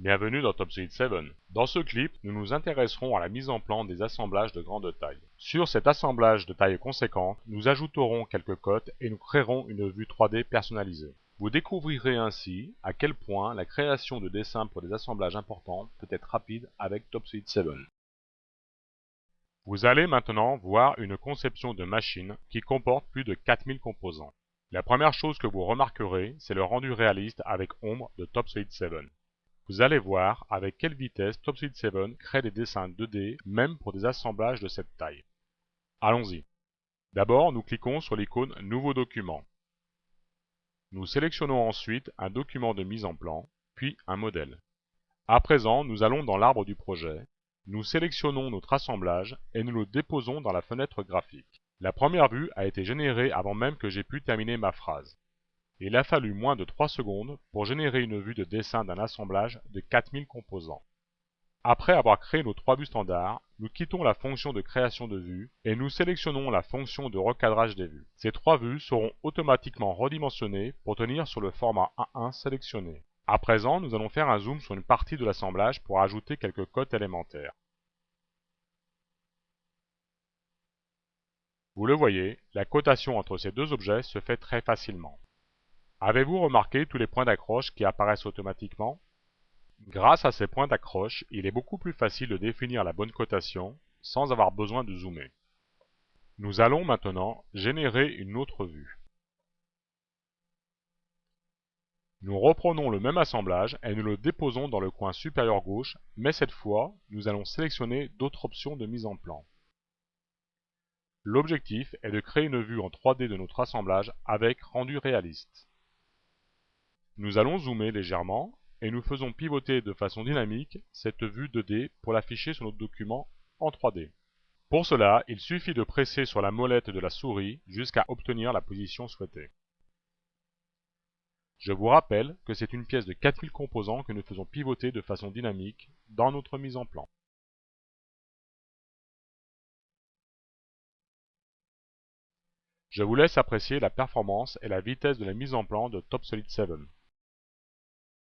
Bienvenue dans TopSolid 7. Dans ce clip, nous nous intéresserons à la mise en plan des assemblages de grande taille. Sur cet assemblage de taille conséquente, nous ajouterons quelques cotes et nous créerons une vue 3D personnalisée. Vous découvrirez ainsi à quel point la création de dessins pour des assemblages importants peut être rapide avec TopSolid 7. Vous allez maintenant voir une conception de machine qui comporte plus de 4000 composants. La première chose que vous remarquerez, c'est le rendu réaliste avec ombre de TopSolid 7. Vous allez voir avec quelle vitesse TopSolid 7 crée des dessins 2D même pour des assemblages de cette taille. Allons-y. D'abord, nous cliquons sur l'icône Nouveau document. Nous sélectionnons ensuite un document de mise en plan, puis un modèle. À présent, nous allons dans l'arbre du projet. Nous sélectionnons notre assemblage et nous le déposons dans la fenêtre graphique. La première vue a été générée avant même que j'ai pu terminer ma phrase. Il a fallu moins de 3 secondes pour générer une vue de dessin d'un assemblage de 4000 composants. Après avoir créé nos 3 vues standards, nous quittons la fonction de création de vues et nous sélectionnons la fonction de recadrage des vues. Ces 3 vues seront automatiquement redimensionnées pour tenir sur le format A1 sélectionné. À présent, nous allons faire un zoom sur une partie de l'assemblage pour ajouter quelques cotes élémentaires. Vous le voyez, la cotation entre ces deux objets se fait très facilement. Avez-vous remarqué tous les points d'accroche qui apparaissent automatiquement? Grâce à ces points d'accroche, il est beaucoup plus facile de définir la bonne cotation sans avoir besoin de zoomer. Nous allons maintenant générer une autre vue. Nous reprenons le même assemblage et nous le déposons dans le coin supérieur gauche, mais cette fois, nous allons sélectionner d'autres options de mise en plan. L'objectif est de créer une vue en 3D de notre assemblage avec rendu réaliste. Nous allons zoomer légèrement et nous faisons pivoter de façon dynamique cette vue 2D pour l'afficher sur notre document en 3D. Pour cela, il suffit de presser sur la molette de la souris jusqu'à obtenir la position souhaitée. Je vous rappelle que c'est une pièce de 4000 composants que nous faisons pivoter de façon dynamique dans notre mise en plan. Je vous laisse apprécier la performance et la vitesse de la mise en plan de TopSolid 7.